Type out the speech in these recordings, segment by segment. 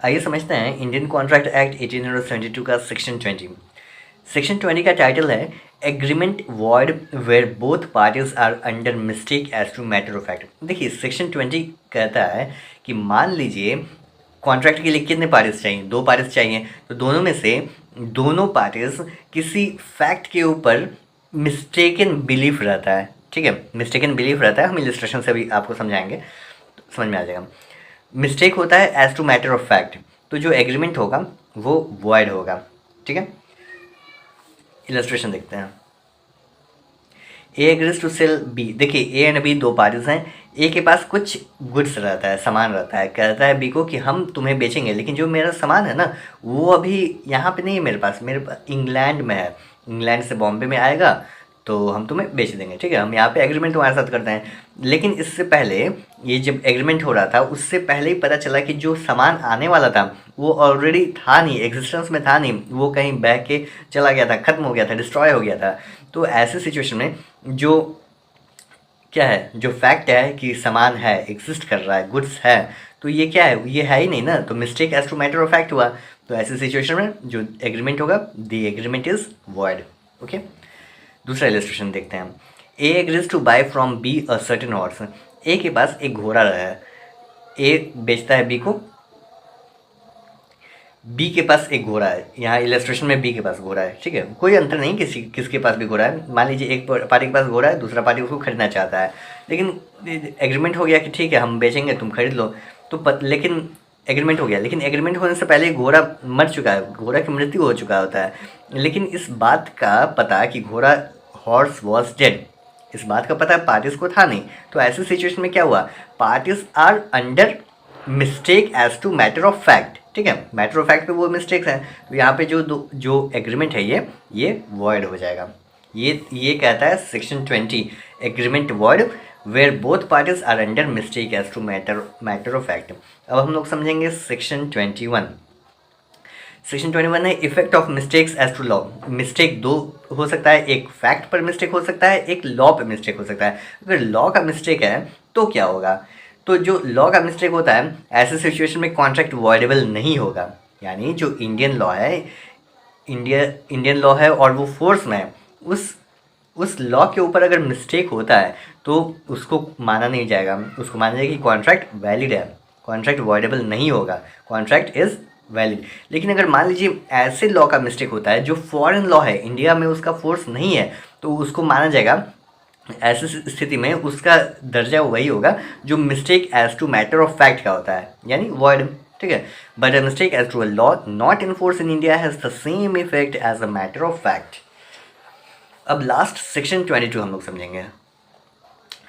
आइए समझते हैं इंडियन कॉन्ट्रैक्ट एक्ट 1872 का सेक्शन 20। सेक्शन 20 का टाइटल है agreement void where both parties are under mistake as to matter of fact. देखिए सेक्शन 20 कहता है कि मान लीजिए कॉन्ट्रैक्ट के लिए कितने पार्टीज चाहिए, 2 पार्टीज चाहिए, तो दोनों में से दोनों पार्टीज किसी फैक्ट के ऊपर मिस्टेकन बिलीफ रहता है। ठीक है, मिस्टेकन बिलीफ रहता है, हम इलस्ट्रेशन से भी आपको समझाएंगे तो समझ में आ जाएगा। मिस्टेक होता है as to matter of fact, तो जो एग्रीमेंट होगा वो वॉइड होगा। ठीक है, इलस्ट्रेशन देखते हैं। A agrees to cell B. देखिए ए एंड बी 2 पार्टीज हैं। ए के पास कुछ गुड्स रहता है, सामान रहता है, कहता है बी को कि हम तुम्हें बेचेंगे, लेकिन जो मेरा सामान है ना वो अभी यहाँ पे नहीं है मेरे पास इंग्लैंड में है, इंग्लैंड से बॉम्बे में आएगा तो हम तुम्हें बेच देंगे। ठीक है, हम यहाँ पे एग्रीमेंट तुम्हारे साथ करते हैं। लेकिन इससे पहले ये जब एग्रीमेंट हो रहा था उससे पहले ही पता चला कि जो सामान आने वाला था वो ऑलरेडी था नहीं, एग्जिस्टेंस में था नहीं, वो कहीं बह के चला गया था, ख़त्म हो गया था, डिस्ट्रॉय हो गया था। तो ऐसे सिचुएशन में जो क्या है, जो फैक्ट है कि सामान है, एग्जिस्ट कर रहा है, गुड्स है, तो ये क्या है, ये है ही नहीं ना, तो mistake as to matter of fact हुआ। तो ऐसे सिचुएशन में जो एग्रीमेंट होगा the agreement is void. Okay, दूसरा इलस्ट्रेशन देखते हैं। A agrees to buy from B a certain horse. A के पास एक घोड़ा है, ए बेचता है बी को, बी के पास एक घोड़ा है। यहाँ इलस्ट्रेशन में बी के पास घोड़ा है। ठीक है, कोई अंतर नहीं किसके पास भी घोड़ा है। मान लीजिए एक पार्टी के पास घोड़ा है, दूसरा पार्टी उसको खरीदना चाहता है, लेकिन एग्रीमेंट हो गया कि ठीक है हम बेचेंगे, तुम खरीद लो। तो लेकिन एग्रीमेंट हो गया, लेकिन एग्रीमेंट होने से पहले घोड़ा मर चुका है, घोड़ा की मृत्यु हो चुका होता है। लेकिन इस बात का पता कि घोड़ा हॉर्स वॉज डेड, इस बात का पता पार्टीज को था नहीं। तो ऐसे सिचुएशन में क्या हुआ, parties are under mistake as to matter of fact. ठीक है, मैटर ऑफ फैक्ट पे वो मिस्टेक्स हैं, तो यहाँ पे जो एग्रीमेंट है ये वॉइड हो जाएगा। ये कहता है section 20 agreement void where both parties are under mistake as to matter of fact. अब हम लोग समझेंगे सेक्शन 21। सेक्शन 21 है effect of mistakes as to law. Mistake 2 हो सकता है, एक फैक्ट पर मिस्टेक हो सकता है, एक लॉ पर मिस्टेक हो सकता है। अगर लॉ का मिस्टेक है तो क्या होगा, तो जो लॉ का मिस्टेक होता है ऐसे सिचुएशन में कॉन्ट्रैक्ट वॉइडेबल नहीं होगा। यानी जो इंडियन लॉ है, इंडियन लॉ है और वो फोर्स में है, उस लॉ के ऊपर अगर मिस्टेक होता है तो उसको माना नहीं जाएगा, उसको माना जाएगा कि कॉन्ट्रैक्ट वैलिड है, कॉन्ट्रैक्ट वॉइडेबल नहीं होगा, कॉन्ट्रैक्ट इज़ वैलिड। लेकिन अगर मान लीजिए ऐसे लॉ का मिस्टेक होता है जो फॉरेन लॉ है, इंडिया में उसका फोर्स नहीं है, तो उसको माना जाएगा। ऐसी स्थिति में उसका दर्जा वही होगा जो mistake as to matter of fact का होता है, यानी वॉइड। ठीक है, but a mistake as to a law not in force in India has the same effect as a matter of fact. अब लास्ट सेक्शन 22 हम लोग समझेंगे।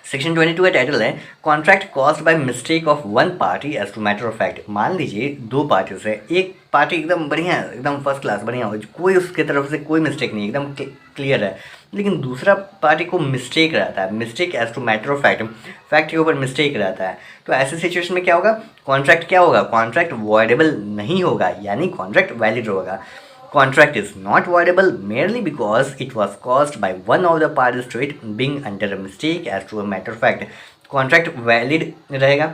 सेक्शन 22 का टाइटल है contract caused by mistake of one party as to matter of fact. मान लीजिए 2 parties है, एक पार्टी एकदम बढ़िया है, एकदम फर्स्ट क्लास बढ़िया हो, कोई उसके तरफ से कोई मिस्टेक नहीं, एकदम क्लियर है, लेकिन दूसरा पार्टी को मिस्टेक रहता है, mistake as to matter of fact, fact के ऊपर मिस्टेक रहता है। तो ऐसे सिचुएशन में क्या होगा, कॉन्ट्रैक्ट क्या होगा, कॉन्ट्रैक्ट वॉइडेबल नहीं होगा, यानी कॉन्ट्रैक्ट वैलिड होगा। Contract is not voidable merely because it was caused by one of the parties to it being under a mistake as to a matter of fact. Contract valid रहेगा।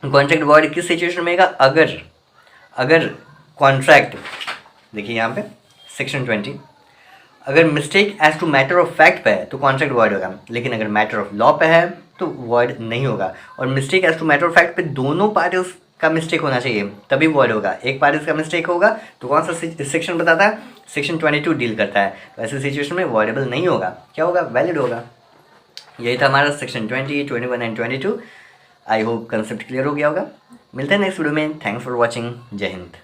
Contract void किस situation में रहेगा, अगर contract, देखिए यहाँ पे section 20, अगर mistake as to matter of fact पे है तो कॉन्ट्रैक्ट वॉइड होगा, लेकिन अगर मैटर ऑफ लॉ पे है तो वॉइड नहीं होगा। और mistake as to matter of fact पे दोनों पार्टीज का मिस्टेक होना चाहिए तभी वॉइड होगा। एक पार्टीज का मिस्टेक होगा तो कौन सा सेक्शन बताता है, सेक्शन 22 डील करता है। तो ऐसे सिचुएशन में वॉइडेबल नहीं होगा, क्या होगा, वैलिड होगा। यही था हमारा section 20, 21 and 22। I hope concept clear हो गया होगा। मिलते हैं नेक्स्ट वीडियो में। Thanks for watching. जय हिंद।